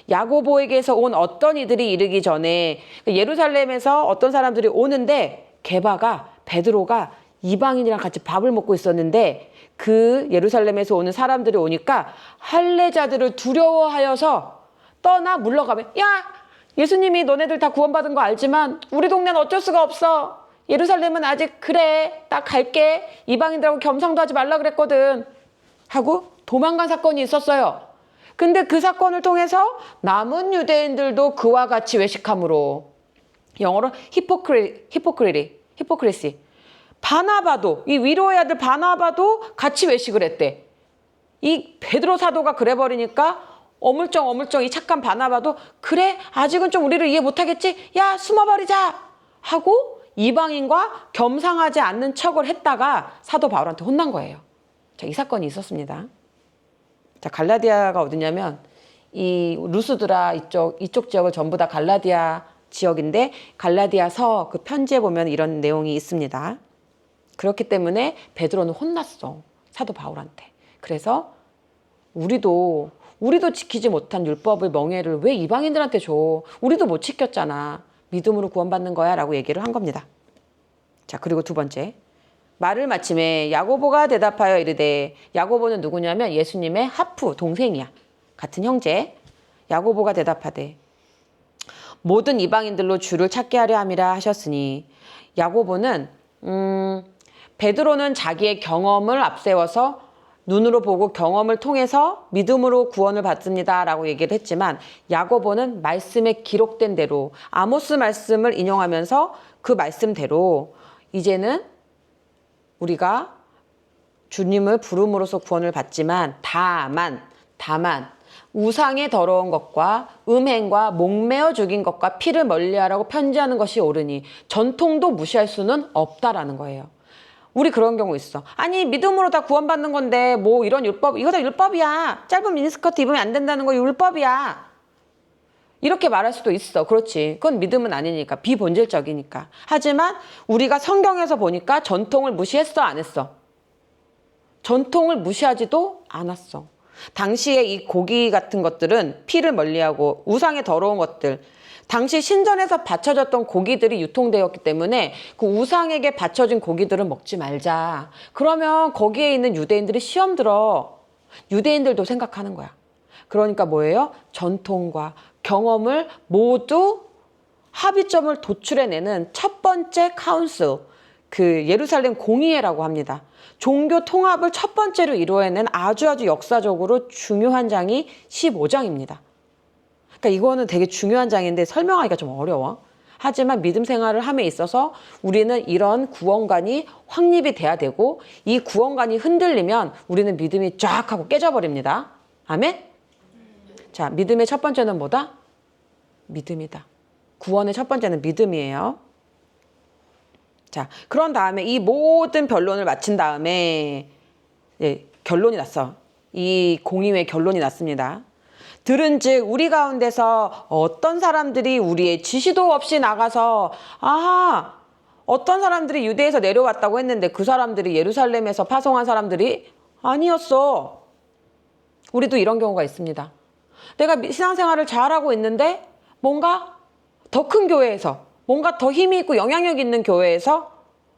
A: 야고보에게서 온 어떤 이들이 이르기 전에 예루살렘에서 어떤 사람들이 오는데 게바가 베드로가 이방인이랑 같이 밥을 먹고 있었는데 그 예루살렘에서 오는 사람들이 오니까 할례자들을 두려워하여서 떠나 물러가면 야 예수님이 너네들 다 구원받은 거 알지만 우리 동네는 어쩔 수가 없어. 예루살렘은 아직 그래. 나 갈게. 이방인들하고 겸상도 하지 말라 그랬거든. 하고 도망간 사건이 있었어요. 근데 그 사건을 통해서 남은 유대인들도 그와 같이 외식함으로 영어로 히포크리시 바나바도 이 위로의 아들 바나바도 같이 외식을 했대. 이 베드로 사도가 그래버리니까 어물쩡 이 착한 바나바도 그래 아직은 좀 우리를 이해 못하겠지 야 숨어버리자 하고 이방인과 겸상하지 않는 척을 했다가 사도 바울한테 혼난 거예요. 자, 이 사건이 있었습니다. 자, 갈라디아가 어디냐면 이 루스드라 이쪽 지역을 전부 다 갈라디아 지역인데 갈라디아서 그 편지에 보면 이런 내용이 있습니다. 그렇기 때문에 베드로는 혼났어. 사도 바울한테. 그래서 우리도 지키지 못한 율법의 멍에를 왜 이방인들한테 줘? 우리도 못 지켰잖아. 믿음으로 구원받는 거야 라고 얘기를 한 겁니다. 자, 그리고 두 번째. 말을 마침에 야고보가 대답하여 이르되 야고보는 누구냐면 예수님의 하프 동생이야. 같은 형제. 야고보가 대답하되 모든 이방인들로 주를 찾게 하려 함이라 하셨으니 야고보는 베드로는 자기의 경험을 앞세워서 눈으로 보고 경험을 통해서 믿음으로 구원을 받습니다 라고 얘기를 했지만 야고보는 말씀에 기록된 대로 아모스 말씀을 인용하면서 그 말씀대로 이제는 우리가 주님을 부름으로써 구원을 받지만 다만 우상의 더러운 것과 음행과 목매어 죽인 것과 피를 멀리하라고 편지하는 것이 옳으니 전통도 무시할 수는 없다라는 거예요. 우리 그런 경우 있어. 아니 믿음으로 다 구원받는 건데 뭐 이런 율법 이거 다 율법이야. 짧은 미니스커트 입으면 안 된다는 거 율법이야. 이렇게 말할 수도 있어. 그렇지. 그건 믿음은 아니니까. 비본질적이니까. 하지만 우리가 성경에서 보니까 전통을 무시했어 안 했어? 전통을 무시하지도 않았어. 당시에 이 고기 같은 것들은 피를 멀리하고 우상의 더러운 것들 당시 신전에서 바쳐졌던 고기들이 유통되었기 때문에 그 우상에게 바쳐진 고기들은 먹지 말자. 그러면 거기에 있는 유대인들이 시험 들어. 유대인들도 생각하는 거야. 그러니까 뭐예요? 전통과 경험을 모두 합의점을 도출해내는 첫 번째 카운슬, 그 예루살렘 공의회라고 합니다. 종교 통합을 첫 번째로 이루어낸 아주 역사적으로 중요한 장이 15장입니다. 그러니까 이거는 되게 중요한 장인데 설명하기가 좀 어려워. 하지만 믿음 생활을 함에 있어서 우리는 이런 구원관이 확립이 돼야 되고 이 구원관이 흔들리면 우리는 믿음이 쫙 하고 깨져버립니다. 아멘? 자, 믿음의 첫 번째는 뭐다? 믿음이다. 구원의 첫 번째는 믿음이에요. 자, 그런 다음에 이 모든 변론을 마친 다음에 결론이 났어. 이 공의회 결론이 났습니다. 들은즉 우리 가운데서 어떤 사람들이 우리의 지시도 없이 나가서 어떤 사람들이 유대에서 내려왔다고 했는데 그 사람들이 예루살렘에서 파송한 사람들이 아니었어. 우리도 이런 경우가 있습니다. 내가 신앙생활을 잘하고 있는데 뭔가 더 큰 교회에서 뭔가 더 힘이 있고 영향력 있는 교회에서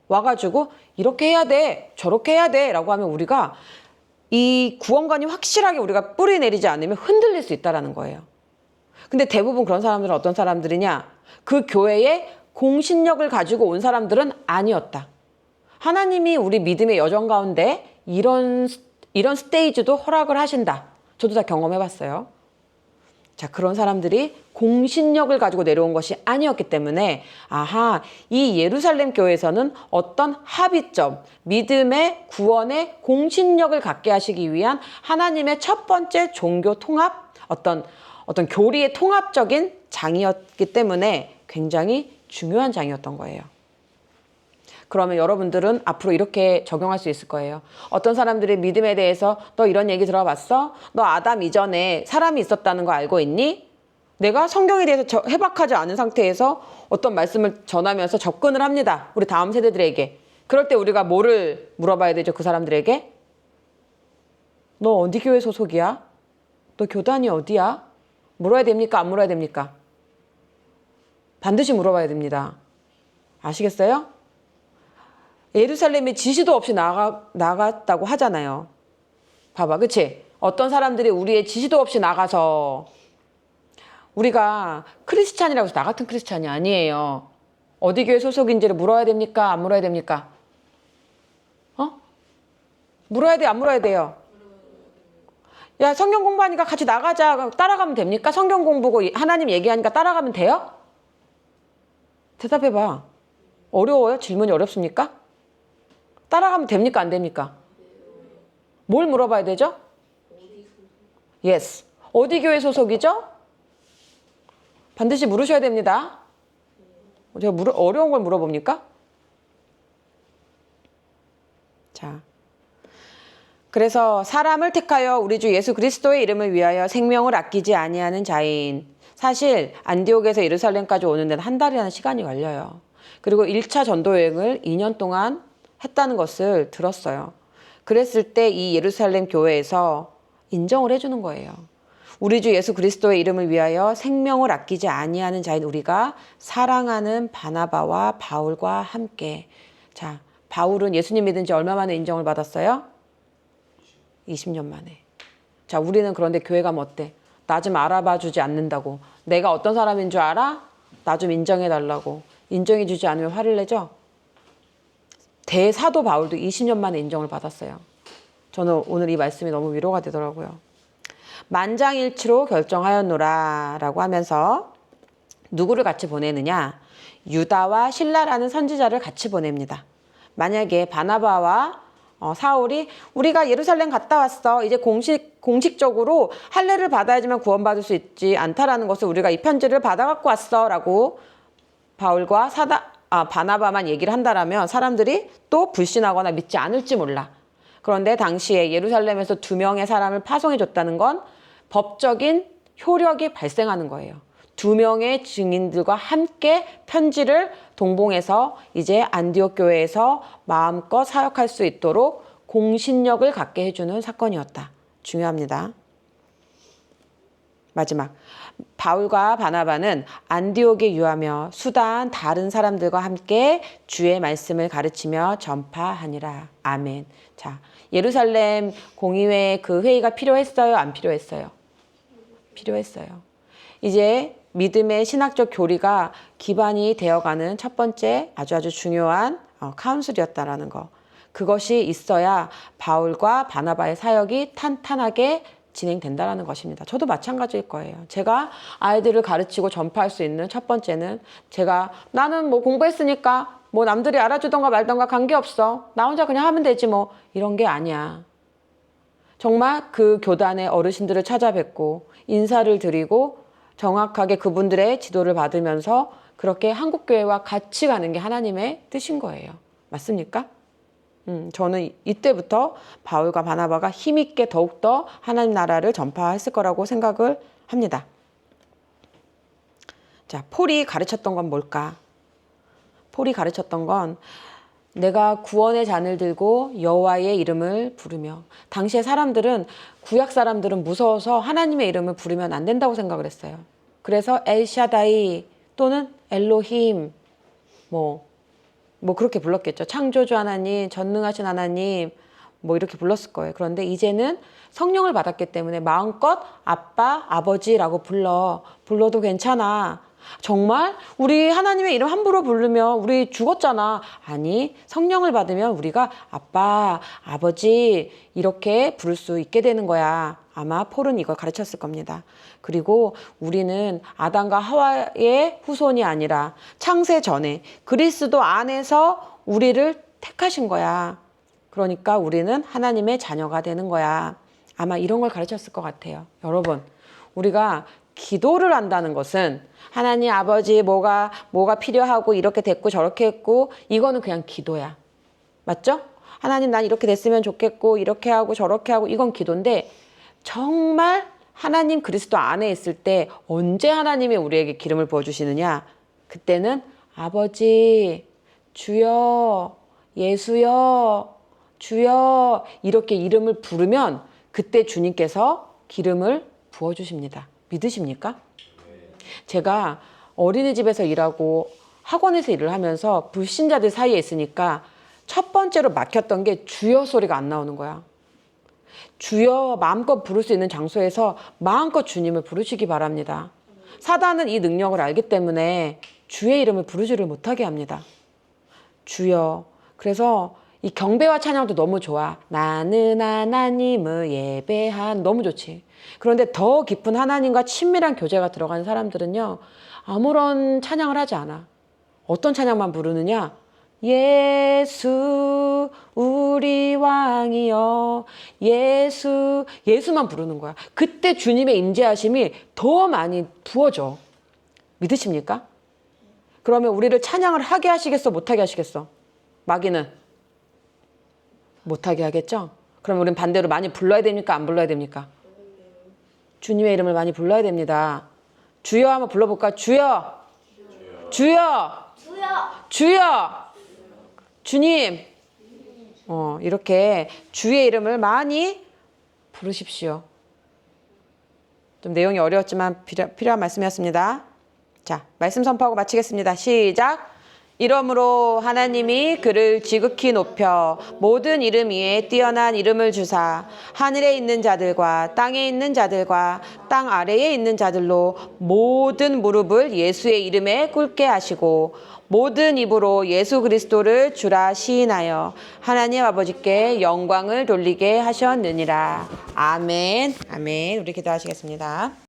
A: 와가지고 이렇게 해야 돼 저렇게 해야 돼 라고 하면 우리가 이 구원관이 확실하게 우리가 뿌리 내리지 않으면 흔들릴 수 있다는 거예요. 근데 대부분 그런 사람들은 어떤 사람들이냐? 그 교회에 공신력을 가지고 온 사람들은 아니었다. 하나님이 우리 믿음의 여정 가운데 이런 스테이지도 허락을 하신다. 저도 다 경험해봤어요. 자, 그런 사람들이 공신력을 가지고 내려온 것이 아니었기 때문에 이 예루살렘 교회에서는 어떤 합의점, 믿음의 구원의 공신력을 갖게 하시기 위한 하나님의 첫 번째 종교 통합, 어떤 교리의 통합적인 장이었기 때문에 굉장히 중요한 장이었던 거예요. 그러면 여러분들은 앞으로 이렇게 적용할 수 있을 거예요. 어떤 사람들이 믿음에 대해서 너 이런 얘기 들어봤어? 너 아담 이전에 사람이 있었다는 거 알고 있니? 내가 성경에 대해서 해박하지 않은 상태에서 어떤 말씀을 전하면서 접근을 합니다. 우리 다음 세대들에게. 그럴 때 우리가 뭐를 물어봐야 되죠? 그 사람들에게? 너 어디 교회 소속이야? 너 교단이 어디야? 물어야 됩니까? 안 물어야 됩니까? 반드시 물어봐야 됩니다. 아시겠어요? 예루살렘에 지시도 없이 나갔다고 하잖아요. 봐봐, 그치? 어떤 사람들이 우리의 지시도 없이 나가서 우리가 크리스찬이라고 해서 나 같은 크리스찬이 아니에요. 어디 교회 소속인지를 물어야 됩니까? 안 물어야 됩니까? 물어야 돼요? 안 물어야 돼요? 야, 성경 공부하니까 같이 나가자. 따라가면 됩니까? 성경 공부고 하나님 얘기하니까 따라가면 돼요? 대답해봐. 어려워요? 질문이 어렵습니까? 따라가면 됩니까? 안 됩니까? 뭘 물어봐야 되죠? Yes. 어디 교회 소속이죠? 반드시 물으셔야 됩니다. 제가 어려운 걸 물어봅니까? 자, 그래서 사람을 택하여 우리 주 예수 그리스도의 이름을 위하여 생명을 아끼지 아니하는 자인. 사실 안디옥에서 예루살렘까지 오는 데는 한 달이라는 시간이 걸려요. 그리고 1차 전도 여행을 2년 동안 했다는 것을 들었어요. 그랬을 때 이 예루살렘 교회에서 인정을 해주는 거예요. 우리 주 예수 그리스도의 이름을 위하여 생명을 아끼지 아니하는 자인 우리가 사랑하는 바나바와 바울과 함께. 자, 바울은 예수님 믿은 지 얼마 만에 인정을 받았어요? 20년 만에. 자, 우리는 그런데 교회 가면 어때? 나 좀 알아봐 주지 않는다고. 내가 어떤 사람인 줄 알아? 나 좀 인정해 달라고. 인정해 주지 않으면 화를 내죠? 대사도 바울도 20년 만에 인정을 받았어요. 저는 오늘 이 말씀이 너무 위로가 되더라고요. 만장일치로 결정하였노라 라고 하면서 누구를 같이 보내느냐? 유다와 실라라는 선지자를 같이 보냅니다. 만약에 바나바와 사울이 우리가 예루살렘 갔다 왔어. 이제 공식적으로 할례를 받아야지만 구원받을 수 있지 않다라는 것을 우리가 이 편지를 받아갖고 왔어 라고 바울과 바나바만 얘기를 한다라면 사람들이 또 불신하거나 믿지 않을지 몰라. 그런데 당시에 예루살렘에서 2명의 사람을 파송해 줬다는 건 법적인 효력이 발생하는 거예요. 2명의 증인들과 함께 편지를 동봉해서 이제 안디옥 교회에서 마음껏 사역할 수 있도록 공신력을 갖게 해주는 사건이었다. 중요합니다. 마지막, 바울과 바나바는 안디옥에 유하며 수단 다른 사람들과 함께 주의 말씀을 가르치며 전파하니라. 아멘. 자, 예루살렘 공의회 그 회의가 필요했어요? 안 필요했어요? 필요했어요. 이제 믿음의 신학적 교리가 기반이 되어가는 첫 번째 아주 중요한 카운슬이었다라는 거. 그것이 있어야 바울과 바나바의 사역이 탄탄하게 진행된다라는 것입니다. 저도 마찬가지일 거예요. 제가 아이들을 가르치고 전파할 수 있는 첫 번째는 나는 뭐 공부했으니까 뭐 남들이 알아주던가 말던가 관계없어. 나 혼자 그냥 하면 되지 뭐 이런 게 아니야. 정말 그 교단의 어르신들을 찾아뵙고 인사를 드리고 정확하게 그분들의 지도를 받으면서 그렇게 한국교회와 같이 가는 게 하나님의 뜻인 거예요. 맞습니까? 저는 이때부터 바울과 바나바가 힘있게 더욱더 하나님 나라를 전파했을 거라고 생각을 합니다. 자, 폴이 가르쳤던 건 뭘까? 폴이 가르쳤던 건 내가 구원의 잔을 들고 여호와의 이름을 부르며, 당시에 구약 사람들은 무서워서 하나님의 이름을 부르면 안 된다고 생각을 했어요. 그래서 엘샤다이 또는 엘로힘 뭐 그렇게 불렀겠죠. 창조주 하나님, 전능하신 하나님 뭐 이렇게 불렀을 거예요. 그런데 이제는 성령을 받았기 때문에 마음껏 아빠, 아버지라고 불러도 괜찮아. 정말 우리 하나님의 이름 함부로 부르면 우리 죽었잖아. 아니, 성령을 받으면 우리가 아빠, 아버지 이렇게 부를 수 있게 되는 거야. 아마 폴은 이걸 가르쳤을 겁니다. 그리고 우리는 아담과 하와의 후손이 아니라 창세 전에 그리스도 안에서 우리를 택하신 거야. 그러니까 우리는 하나님의 자녀가 되는 거야. 아마 이런 걸 가르쳤을 것 같아요. 여러분, 우리가 기도를 한다는 것은 하나님 아버지 뭐가 필요하고 이렇게 됐고 저렇게 했고 이거는 그냥 기도야. 맞죠? 하나님 난 이렇게 됐으면 좋겠고 이렇게 하고 저렇게 하고 이건 기도인데, 정말 하나님 그리스도 안에 있을 때 언제 하나님이 우리에게 기름을 부어주시느냐? 그때는 아버지, 주여, 예수여, 주여 이렇게 이름을 부르면 그때 주님께서 기름을 부어주십니다. 믿으십니까? 제가 어린이집에서 일하고 학원에서 일을 하면서 불신자들 사이에 있으니까 첫 번째로 막혔던 게 주여 소리가 안 나오는 거야. 주여 마음껏 부를 수 있는 장소에서 마음껏 주님을 부르시기 바랍니다. 사단은 이 능력을 알기 때문에 주의 이름을 부르지를 못하게 합니다. 주여. 그래서 이 경배와 찬양도 너무 좋아. 나는 하나님을 예배한 너무 좋지. 그런데 더 깊은 하나님과 친밀한 교제가 들어가는 사람들은요. 아무런 찬양을 하지 않아. 어떤 찬양만 부르느냐? 예수 우리 왕이여 예수 예수만 부르는 거야. 그때 주님의 임재하심이 더 많이 부어져. 믿으십니까? 그러면 우리를 찬양을 하게 하시겠어? 못하게 하시겠어? 마귀는? 못하게 하겠죠? 그럼 우리는 반대로 많이 불러야 됩니까? 안 불러야 됩니까? 주님의 이름을 많이 불러야 됩니다. 주여 한번 불러볼까? 주여! 주여! 주여! 주님! 이렇게 주의 이름을 많이 부르십시오. 좀 내용이 어려웠지만 필요한 말씀이었습니다. 자, 말씀 선포하고 마치겠습니다. 시작! 이러므로 하나님이 그를 지극히 높여 모든 이름 위에 뛰어난 이름을 주사 하늘에 있는 자들과 땅에 있는 자들과 땅 아래에 있는 자들로 모든 무릎을 예수의 이름에 꿇게 하시고 모든 입으로 예수 그리스도를 주라 시인하여 하나님 아버지께 영광을 돌리게 하셨느니라. 아멘. 아멘. 우리 기도하시겠습니다.